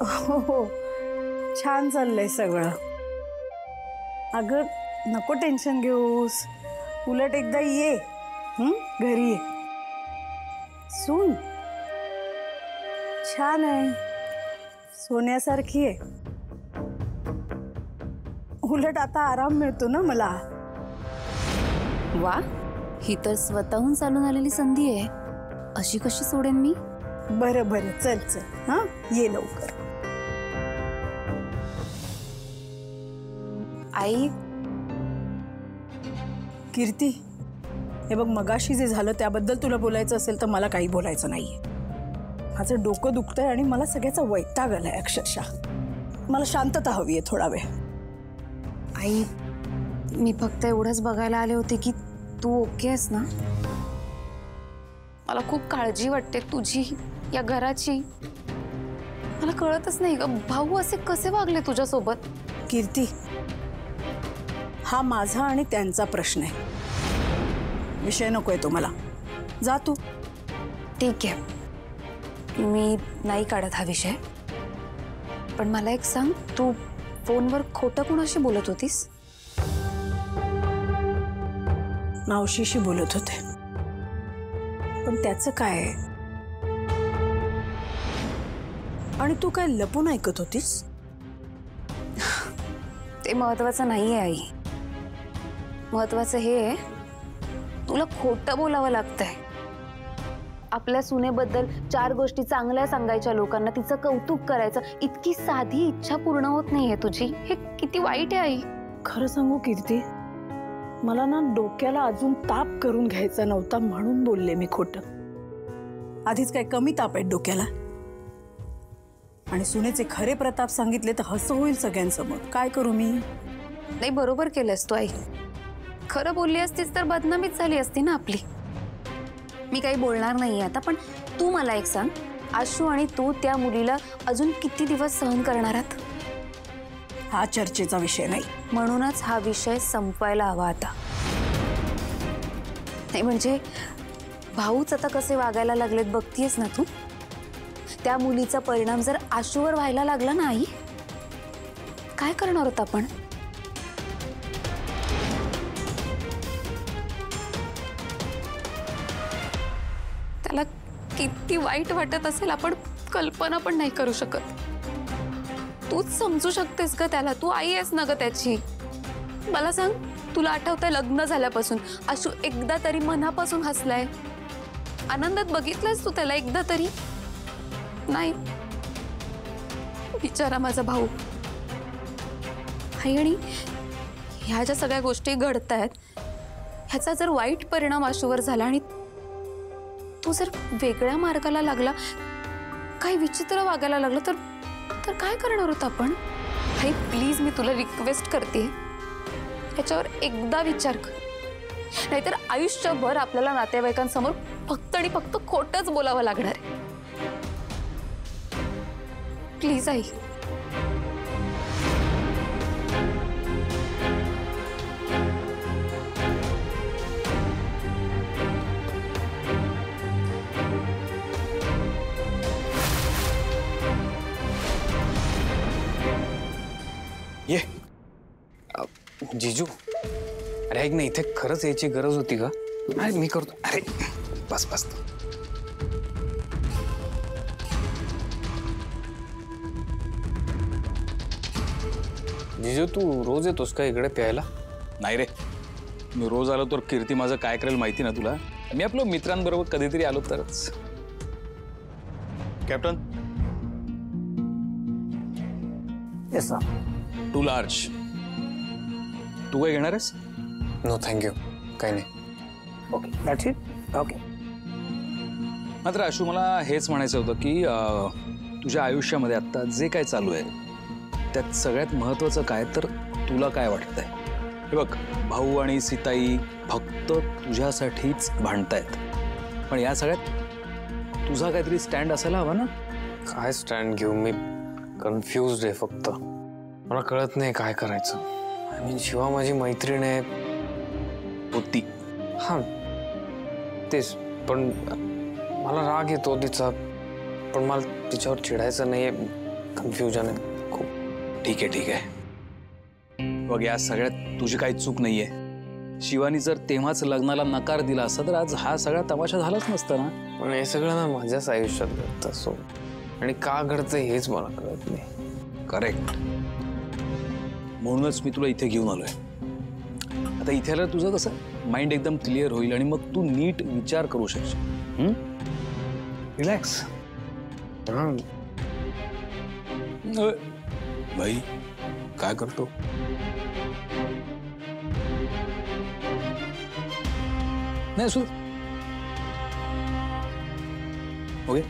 हो हो, छान चाललंय सगळं. अगं नको टेन्शन घेऊस, उलट एकदा ये घरी ये. सून छान आहे, सोन्यासारखी आहे. उलट आता आराम मिळतो ना मला. वा, ही तर स्वतःहून चालून आलेली संधी आहे. अशी कशी सोडेन मी? बरं बरं, चल चल, हां ये लवकर. आई. कीर्ती, हे बघ, मगाशी जे झालं त्याबद्दल तुला बोलायचं असेल तर मला काही बोलायचं नाहीये. माझं डोकं दुखतंय आणि मला सगळ्याचा वैताग आलाय अक्षरशः. मला शांतता हवी आहे थोडा वेळ. आई, मी फक्त एवढंच बघायला आले होते की तू ओके आहेस ना? मला खूप काळजी वाटते तुझी, या घराची. मला कळतच नाही ग, भाऊ असे कसे वागले तुझ्यासोबत? कीर्ती, हा माझा आणि त्यांचा प्रश्न आहे. विषय नकोय तो मला. जा तू. ठीक आहे, मी नाही काढत हा विषय. पण मला एक सांग, तू फोनवर खोटं कोणाशी बोलत होतीस? मावशीशी बोलत होते. पण त्याचं काय? आणि तू काय लपून ऐकत होतीस? ते महत्वाचं नाहीये आई. महत्वाचं हे आहे, तुला खोटं बोलावं लागतंय. आपल्या सुनेबद्दल 4 गोष्टी चांगल्या सांगायच्या लोकांना, तिचं कौतुक करायचं. इतकी साधी इच्छा पूर्ण होत नाहीये तुझी. हे किती वाईट आहे आई. खरं सांगू कीर्ती, मला ना डोक्याला अजून ताप करून घ्यायचा नव्हता म्हणून बोलले मी खोटं. आधीच काय कमी ताप आहेत डोक्याला? आणि सुनेचे खरे प्रताप सांगितले तर हसं होईल सगळ्यांसमोर. काय करू मी? नाही, बरोबर केलंस तू आई. खरं बोलली असतीस तर बदनामीच झाली असती ना आपली. मी काही बोलणार नाही आता. पण तू मला एक सांग, आशू आणि तू त्या मुलीला अजून किती दिवस सहन करणार आहात? हा चर्चेचा विषय नाही. म्हणूनच हा विषय संपवायला हवा आता. नाही म्हणजे भाऊच आता कसे वागायला लागलेत बघतीयस ना तू. त्या मुलीचा परिणाम जर आशूवर व्हायला लागला ना आई, काय करणार होत आपण? त्याला किती वाईट वाटत असेल आपण कल्पना पण नाही करू शकत. तूच समजू शकतेस का त्याला? तू आई आहेस ना ग त्याची. मला सांग, तुला आठवतंय लग्न झाल्यापासून आशू एकदा तरी मनापासून हसलाय? आनंदात बघितलंस तू त्याला एकदा तरी? नाही. बिचारा माझा भाऊ. आई, आणि ह्या ज्या सगळ्या गोष्टी घडतायत ह्याचा जर वाईट परिणाम आशूवर झाला आणि तू जर वेगळ्या मार्गाला लागला, काही विचित्र वागायला लागलं तर काय करणार होत आपण? आई प्लीज, मी तुला रिक्वेस्ट करते, ह्याच्यावर एकदा विचार कर. नाहीतर आयुष्यभर आपल्याला नातेवाईकांसमोर फक्त आणि फक्त खोटंच बोलावं लागणार आहे. Please I. ये जीजू, अरे ऐक ना, इथे खरंच यायची गरज होती का? अरे मी करतो. अरे बस बस. जीजू, तू रोज येतोस का इकडे प्यायला? नाही रे, मी रोज आलो तर कीर्ती माझं काय करेल माहिती ना तुला. मी आपलं मित्रांबरोबर कधीतरी आलो तरच. कॅप्टन. Yes sir. 2 लार्ज. तू काय घेणार आहेस? नो थँक्यू, काही नाही. Okay, that's it. ओके. मात्र आशू, मला हेच म्हणायचं होतं की तुझ्या आयुष्यामध्ये आता जे काय चालू आहे त्यात सगळ्यात महत्त्वाचं काय, तर तुला काय वाटतंय? हे बघ, भाऊ आणि सीताई फक्त तुझ्यासाठीच भांडतायत, पण या सगळ्यात तुझा काहीतरी स्टँड असायला हवा ना? काय स्टँड घेऊ? मी कन्फ्युज्ड आहे. फक्त मला कळत नाही काय करायचं. आय मीन, शिवा माझी मैत्रीण आहे. होती. हां तेच, पण मला राग येतो तिचा. पण मला तिच्यावर चिडायचं नाही. कन्फ्युजन आहे खूप. ठीक आहे बघ, या सगळ्यात तुझी काही चूक नाहीये. शिवानी जर तेव्हाच लग्नाला नकार दिला असता तर आज हा सगळा तमाशा झालाच नसता ना. पण हे सगळं ना माझ्याच आयुष्यात घडतं असो, आणि का घडतं हेच मला कळत नाही. करेक्ट. म्हणूनच मी तुला इथे घेऊन आलोय. आता इथे आल्यावर तुझं कसं माइंड एकदम क्लिअर होईल आणि मग तू नीट विचार करू शकशील. रिलॅक्स. भाई काय करतो? नाही असू. ओके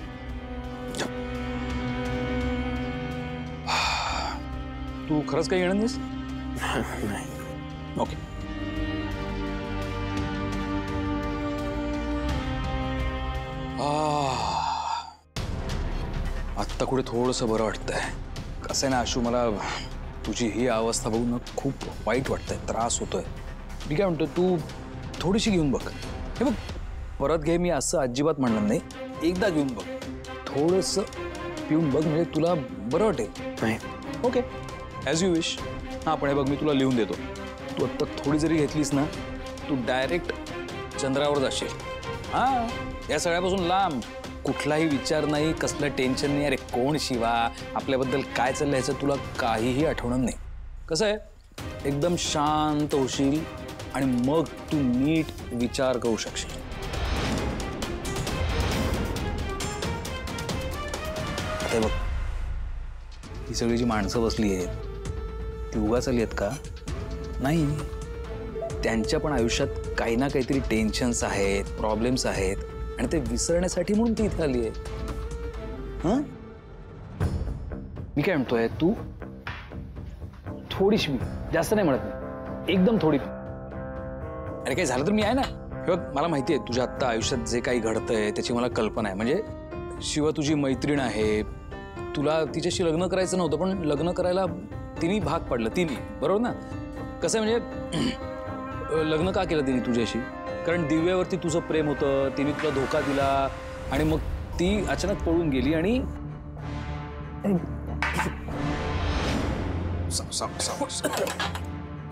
तू खरंच काही येणार नाहीस? नाही. ओके. आत्ता कुठे थोडंसं बरं वाटतंय. कसं आहे ना आशू, मला तुझी ही अवस्था बघून ना खूप वाईट वाटतंय, त्रास होतोय. मी काय म्हणतो, तू थोडीशी घेऊन बघ. हे बघ, परत घे मी असं अजिबात म्हणणार नाही. एकदा घेऊन बघ, थोडंसं पिऊन बघ, म्हणजे तुला बरं वाटेल. नाही. Okay, as you wish. हां पण हे बघ, मी तुला लिहून देतो. तू आत्ता थोडी जरी घेतलीस ना, तू डायरेक्ट चंद्रावर जाशील. हां, या सगळ्यापासून लांब. कुठलाही विचार नाही, कसलं टेन्शन नाही. अरे कोण शिवा, आपल्याबद्दल काय चाललं ह्याचं तुला काहीही आठवणार नाही. कसं आहे, एकदम शांत होशील आणि मग तू नीट विचार करू शकशील. आता बघ, ही सगळी जी माणसं बसली आहेत ती उगाच आली आहेत का? नाही, त्यांच्या पण आयुष्यात काही ना काहीतरी टेन्शन्स आहेत, प्रॉब्लेम्स आहेत, आणि ते विसरण्यासाठी म्हणून ती इथे आली आहे. हां, मी काय म्हणतोय, तू थोडीशी, जास्त नाही म्हणत, एकदम थोडी. अरे काही झालं तर मी आहे ना. हे बघ, मला माहिती आहे तुझ्या आत्ता आयुष्यात जे काही घडतंय त्याची मला कल्पना आहे. म्हणजे शिवा तुझी मैत्रीण आहे, तुला तिच्याशी लग्न करायचं नव्हतं, पण लग्न करायला तिने भाग पडलं. तिने, बरोबर ना? कसं आहे म्हणजे लग्न का केलं तिने तुझ्याशी? कारण दिव्यावरती तुझं प्रेम होतं, तिने तुला धोका दिला आणि मग ती अचानक पळून गेली. आणि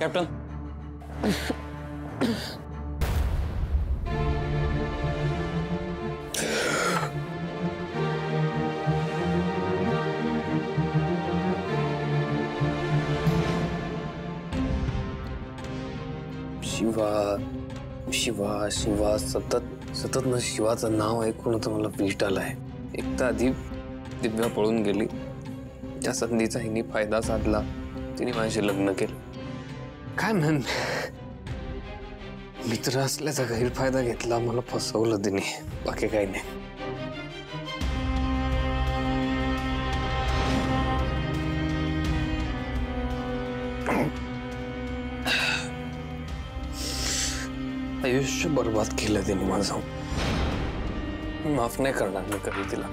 कॅप्टन, शिवा शिवा शिवा, सतत ना शिवाचं नाव ऐकून तर मला वीट आलाय. एक तर आधी दिव्या पळून गेली, त्या संधीचा हिने फायदा साधला, तिने माझ्याशी लग्न केलं. काय म्हण, मित्र असल्याचा गैरफायदा घेतला, मला फसवलं तिने, बाकी काही नाही. आयुष्य बर्बाद केलं तिने माझं. माफ नाही करणार मी कधी तिला.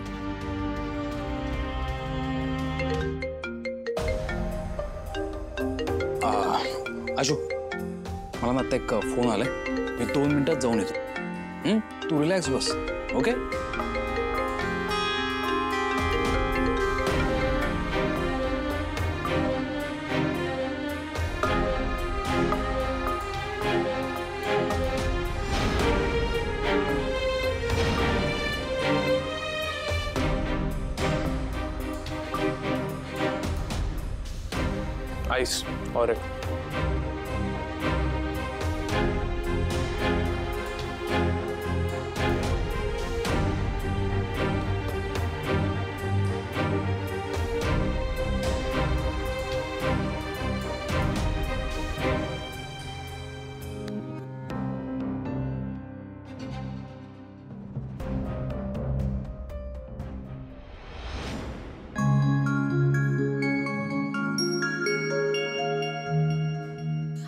आशू, मला ना आता एक फोन आलाय, मी 2 मिनिटात जाऊन येतो. तू रिलॅक्स बस. ओके. आइस और एक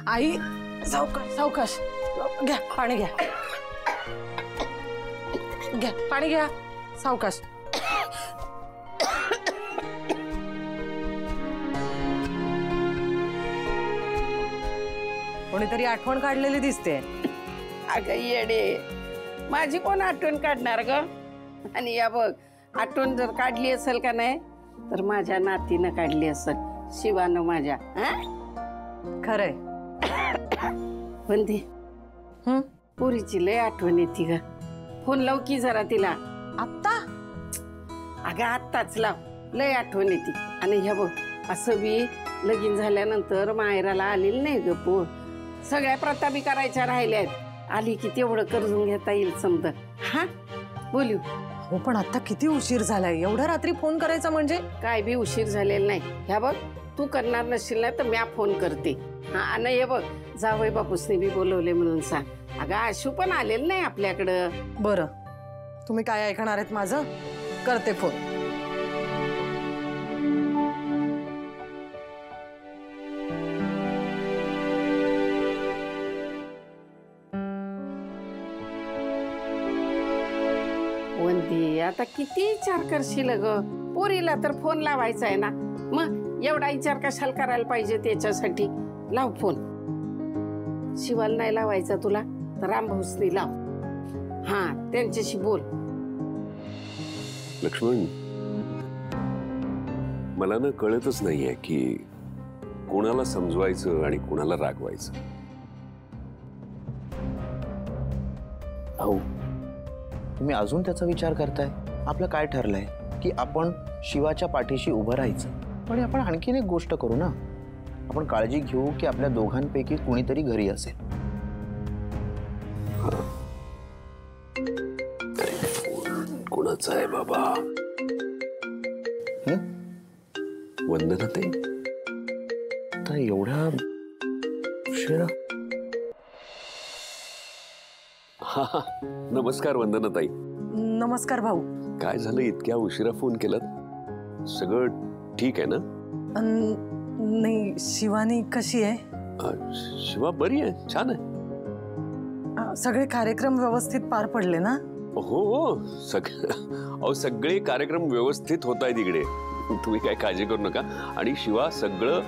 आई, सावकाश सावकाश, घ्या पाणी, घ्या घ्या पाणी, घ्या सावकाश. कोणीतरी आठवण काढलेली दिसते. अगं येडे, माझी कोण आठवण काढणार ग? आणि या बघ, आठवण जर काढली असेल का नाही तर माझ्या नातीनं काढली असेल, शिवानं माझ्या. खरंय. वंदे, पोरीची लय आठवण येते ग. फोन लाव की जरा तिला. आत्ता? अगं आत्ताच लाव, लय आठवण येते. आणि ह्या बघ, असं बी लगीन झाल्यानंतर माहेराला आलेली नाही ग पोर. सगळ्या प्रतापी करायच्या राहिल्या आहेत. आली की तेवढं कर्जून घेता येईल समजा. हा बोलू. हो पण आता किती उशीर झालाय, एवढ्या रात्री फोन करायचा म्हणजे? काय बी उशीर झालेला नाही. ह्या बघ, तू करणार नसशील ना तर म्या फोन करते. हा आणि हे बघ, जावई बापूसने बी बोलवले म्हणून सांग. अगं आशू पण आलेलं नाही आपल्याकडं. बरं, तुम्ही काय ऐकणार आहेत माझं? करते फोन. वंदी, आता किती विचार करशील ग? पोरीला तर फोन लावायचा आहे ना, मग एवढा विचार कशाला करायला पाहिजे त्याच्यासाठी? लाव फोन. शिवाला नाही लावायचा तुला तर रामभाऊसनी लाव. हा, त्यांच्याशी बोल. लक्ष्मण, मला ना कळतच नाहीये की कोणाला समजवायचं आणि कोणाला रागवायचं. भाऊ, तुम्ही अजून त्याचा विचार करताय? आपलं काय ठरलंय की आपण शिवाच्या पाठीशी उभं राहायचं. पण आपण आणखीन एक गोष्ट करू ना, आपण काळजी घेऊ की आपल्या दोघांपैकी कुणीतरी घरी असेल. कोणाचा आहे बाबा? वंदना ताई, आता एवढ्या उशिरा? हा, नमस्कार वंदना ताई. नमस्कार भाऊ. काय झालं इतक्या उशिरा फोन केलात? सगळं ठीक आहे ना? नाही, शिवानी कशी आहे? शिवा बरी आहे, छान आहे. सगळे कार्यक्रम व्यवस्थित पार पडले ना? हो, सगळे कार्यक्रम व्यवस्थित होत आहेत इकडे. तुम्ही काय काळजी करू नका. आणि शिवा सगळं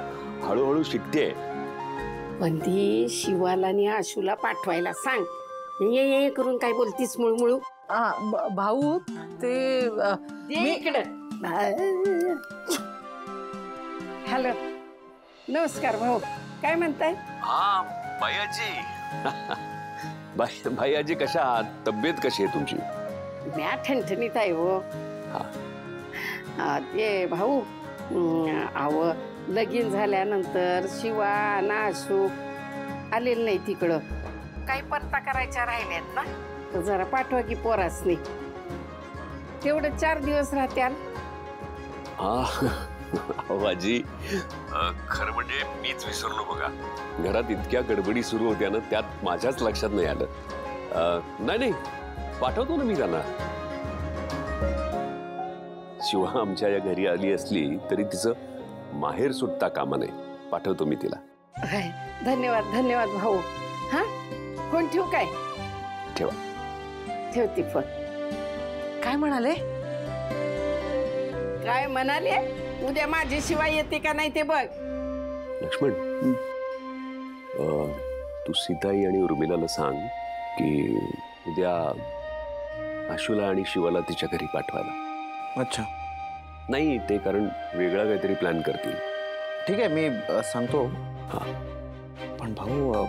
हळूहळू शिकतेय. वंदी, शिवाला आणि आशूला पाठवायला सांग. ये करून काय बोलतीस मुळमुळू? भाऊ ते इकडं. हॅलो, नमस्कार भाऊ, काय म्हणताय? हा बायाजी. बायाजी कशा आहात? तब्येत कशी आहे तुमची? म्या ठणठणीत आहे हो. ते भाऊ, आव लगीन झाल्यानंतर शिवा नाशू आलेलं नाही तिकडं. काही पत्ता करायच्या राहिल्यात ना, तर जरा पाठवा की पोरासनी. तेवढं 4 दिवस राहत्याल. आजी, खरं म्हणजे मीच विसरलो बघा. घरात इतक्या गडबडी सुरू होत्या ना, त्यात माझ्याच लक्षात नाही आलं. नाही, पाठवतो ना मी त्यांना. शिवा आमच्या या घरी आली असली तरी तिचं माहेर सुटता कामा नये. पाठवतो मी तिला. धन्यवाद भाऊ. हा, फोन ठेवू काय? ठेवा. ठेवते फोन. काय म्हणाले? काय म्हणाले? उद्या माझी शिवा येते का नाही ते बघ. लक्ष्मण, तू सीताई आणि उर्मिलाला सांग की उद्या आशूला आणि शिवाला तिच्या घरी पाठवायला. अच्छा. नाही, ते कारण वेगळा काहीतरी प्लॅन करतील. ठीक आहे, मी सांगतो. हा, पण भाऊ,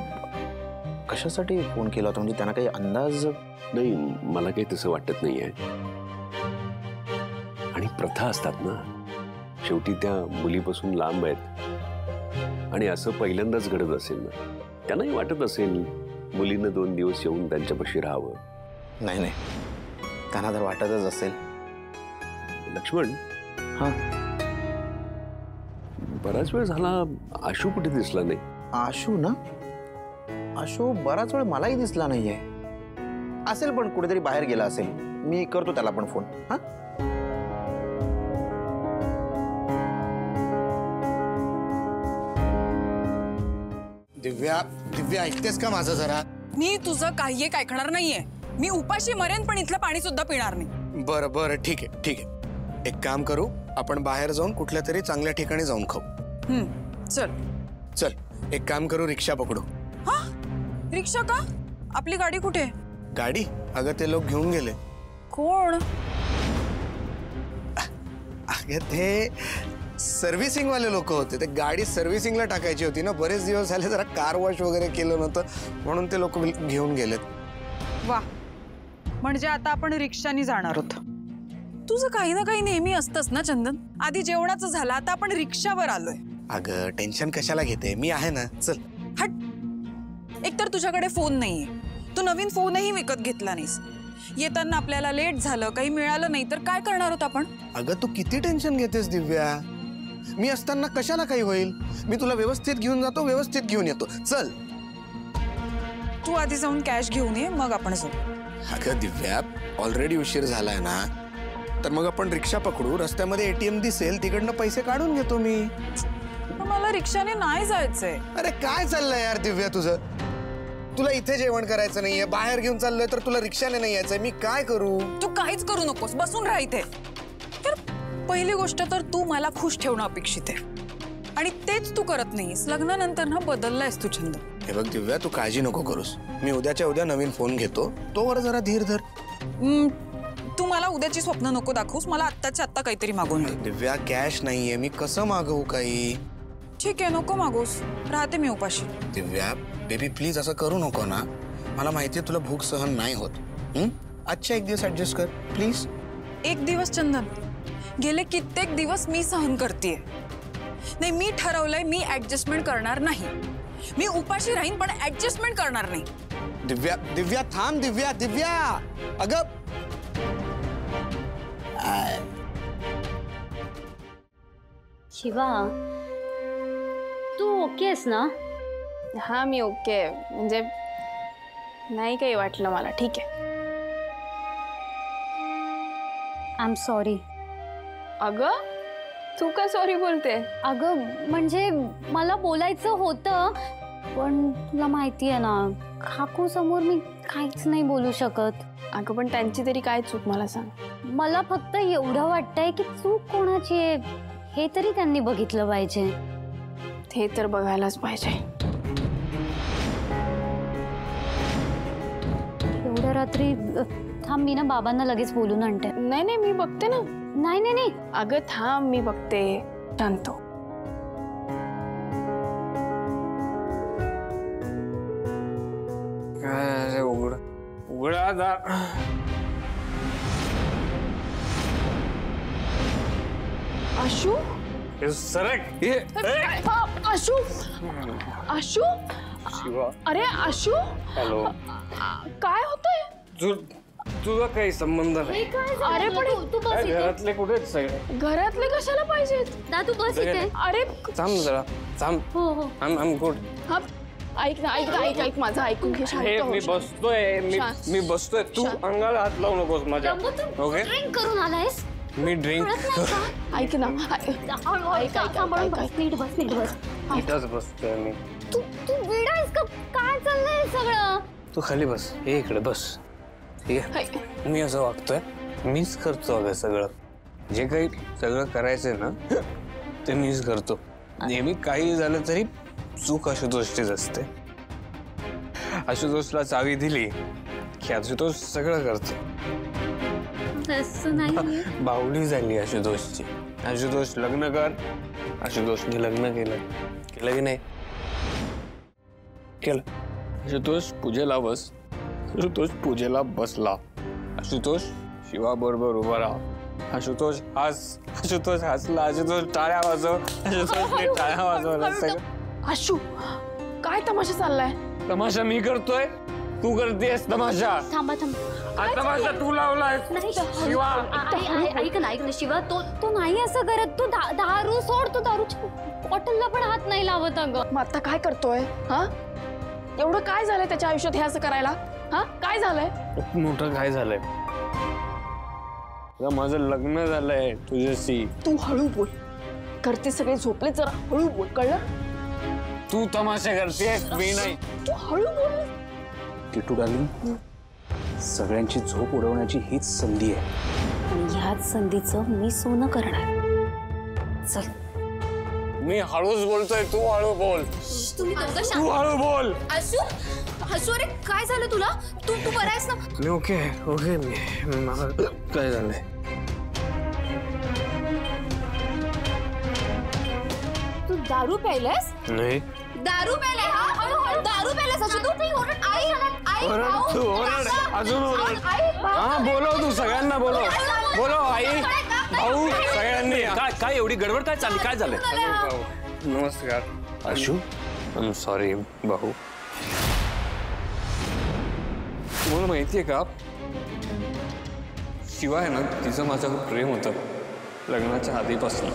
कशासाठी फोन केला होता? म्हणजे त्यांना काही अंदाज? नाही, मला काही तसं वाटत नाहीये. आणि प्रथा असतात ना, शेवटी त्या मुलीपासून लांब आहेत. आणि असं पहिल्यांदाच घडत असेल ना, त्यांनाही वाटत असेल मुलीनं 2 दिवस येऊन त्यांच्यापाशी राहावं. नाही, त्यांना तर वाटतच असेल. लक्ष्मण, हा, बराच वेळ झाला आशू कुठे दिसला नाही. आशू ना? आशू बराच वेळ मलाही दिसला नाहीये. असेल पण कुठेतरी बाहेर गेला असेल. मी करतो त्याला पण फोन. हा, दिव्या ऐकतेस का माझं जरा? मी तुझं काही एक ऐकणार नाहीये. मी उपाशी मरेन पण इथलं पाणी सुद्धा पिणार नाही. बरं, ठीक आहे. एक काम करू, आपण बाहेर जाऊन कुठल्या तरी चांगल्या ठिकाणी जाऊन खाऊ. चल, एक काम करू, रिक्षा पकडू. हा, रिक्षा का? आपली गाडी कुठे? गाडी? अगं ते लोक घेऊन गेले. कोण? ते सर्व्हिसिंग वाले लोक होते. ते गाडी सर्व्हिसिंगला टाकायची होती ना, बरेच दिवस झाले जरा कार वॉश वगैरे केलं नव्हतं म्हणून ते लोक घेऊन गेलेत. वा, म्हणजे आता आपण रिक्षाने जाणार आहोत. तुझं काही ना काही नेहमी असतंच ना चंदन. आधी जेवणाचं झालं, आता आपण रिक्षावर आलोय. अगं टेन्शन कशाला घेते, मी आहे ना. चल. हट. एकतर तुझ्याकडे फोन नाहीये, तू नवीन फोनही विकत घेतला नाहीस. येताना आपल्याला लेट झालं, काही मिळालं नाही तर काय करणार आहोत आपण? अगं तू किती टेन्शन घेतेस दिव्या. मी असताना कशाला काही होईल. मी तुला व्यवस्थित घेऊन जातो, व्यवस्थित घेऊन येतो. चल. तू आधी जाऊन कॅश घेऊन ये, मग आपण जाऊ. अगं दिव्या, ऑलरेडी उशीर झालाय ना, तर मग आपण रिक्षा पकडू. रस्त्यामध्ये एटीएम दिसेल, तिकडनं पैसे काढून घेतो मी. मला रिक्षाने नाही जायचंय. अरे काय चाललंय यार दिव्या तुझं. तुला इथे जेवण करायचं नाहीये, बाहेर घेऊन चाललोय, तर तुला रिक्षाने नाही यायचंय. मी काय करू? तू काहीच करू नकोस, बसून राहा इथे. तर पहिली गोष्ट तर तू मला खुश ठेवणं अपेक्षित आहे, आणि तेच तू करत नाहीस. लग्नानंतर ना बदललायस तू छंद. हे बघ दिव्या, तू काळजी नको करूस. मी उद्याच्या उद्या नवीन फोन घेतो, तोवर जरा धीर धर. तू मला उद्याची स्वप्न नको दाखवूस. मला आत्ताच्या आत्ता काहीतरी मागवून दे. दिव्या कॅश नाहीये, मी कसं मागवू काही? ठीक आहे, नको मागवूस, राहते मी उपाशी. दिव्या बेबी प्लीज असं करू नको ना. मला माहितीये तुला भूक सहन नाही होत. आजच्या एक दिवस ऍडजस्ट कर प्लीज. एक दिवस चंदन, गेले कित्येक दिवस मी सहन करतेय. नाही, मी ठरवलंय मी ऍडजस्टमेंट करणार नाही. मी उपाशी राहीन पण ऍडजस्टमेंट करणार नाही. दिव्या दिव्या थांब. दिव्या दिव्या अगं शिवा, तू ओके आहेस ना? हा, मी ओके आहे. म्हणजे नाही काही वाटलं मला. ठीक आहे. I am sorry. अगं तू का सॉरी बोलते? अगं म्हणजे मला बोलायचं होतं, पण तुला माहिती आहे ना, काकू समोर मी काहीच नाही बोलू शकत. अगं पण त्यांची तरी काय चूक मला सांग. मला फक्त एवढं वाटतंय की चूक कोणाची आहे हे तरी त्यांनी बघितलं पाहिजे. ते तर बघायलाच पाहिजे. एवढ्या रात्री थांब, मी ना बाबांना लगेच बोलून आणते. नाही नाही, मी बघते ना. नाही नाही नाही अगं थांब, मी बघते. शांत हो. उघडा दार. आशू, सरक. आशू, आशू, शिवा. अरे आशू, हॅलो. काय होतंय? तुझा काही संबंध नाही. अरे पण तू बस इथे. घरातले कुठेच सगळे. घरातले कशाला पाहिजेत? ना तू बस इथे. अरे थांब जरा, थांब. हो हो. I'm good. हा, ऐक ना, ऐक माझं ऐकून घे. शांत हो. मी बसतोय. मी बसतोय. तू अंगाला हात लावू नकोस माझ्या. ओके. ड्रिंक करून आलायस? मी ड्रिंक. ऐक ना, नीट बस. इथंच बसतोय मी. तू वेडा आहेस का? काय चाललंय सगळं? तू खाली बस. हे इकडे बस. ठीक आहे. मी असं वागतोय, मीच करतो अगं सगळं. जे काही सगळं करायचंय ना ते मीच करतो. नेहमी काही झालं तरी चूक आशुतोषचीच असते. आशुतोषला चावी दिली की आशुतोष सगळं करतो. तसं नाही. बाहुली झाली आशुतोषची. आशुतोष लग्न कर. आशुतोषने लग्न केलं की नाही? केलं. आशुतोष पूजेला बस. आशुतोष पूजेला बसला. आशुतोष शिवा बरोबर उभा राहा. आशुतोष हसला. आशुतोष टाळ्या वाजव. आशुतोषने टाळ्या वाजवल्या सगळं. आशू, काय तमाशा चाललाय? तमाशा मी करतोय, तू करतेस तमाशा. थांबा. तमाशा तू लावलाय. शिवा, ऐक ना शिवा, तो नाही असं करत. तू दारू सोड. तू दारूच्या बॉटलला पण हात नाही लावत. अगं मग आता काय करतोय? हा, एवढं काय झालंय त्याच्या आयुष्यात हे असं करायला? हा, काय झालंय? मोठं काय झालंय? माझं लग्न झालंय तुझ्याशी. तू हळू बोल. करते सगळे झोपले, जरा हळू बोल, कळलं? तू तमाशा करतेस, मी नाही. तू हळू बोल. किटू डार्लिंग, सगळ्यांची झोप उडवण्याची हीच संधी आहे, आणि ह्याच संधीचं मी सोनं करणार. चल. मी हळूच बोलतोय, तू हळू बोल. तुम्ही तू हळू बोल. आशू, अरे काय झालं तुला? तू बरा आहेस ना? मी ओके. मला काय झालंय? दारू प्यायलंस? नाही. दारू प्यायलाय हा? दारू प्यायलंस अशू तू? आई ओरड, तू ओरड, अजून ओरड. हा, बोलव तू सगळ्यांना बोलव. बोलव आई, भाऊ, सगळ्यांनी या. काय काय एवढी गडबड काय चालली? काय झालंय? भाऊ, नमस्कार. आशू, आय एम सॉरी भाऊ. तुम्हाला माहितीये का, शिवा आहे ना, तिचं माझ्यावर प्रेम होतं लग्नाच्या आधीपासून.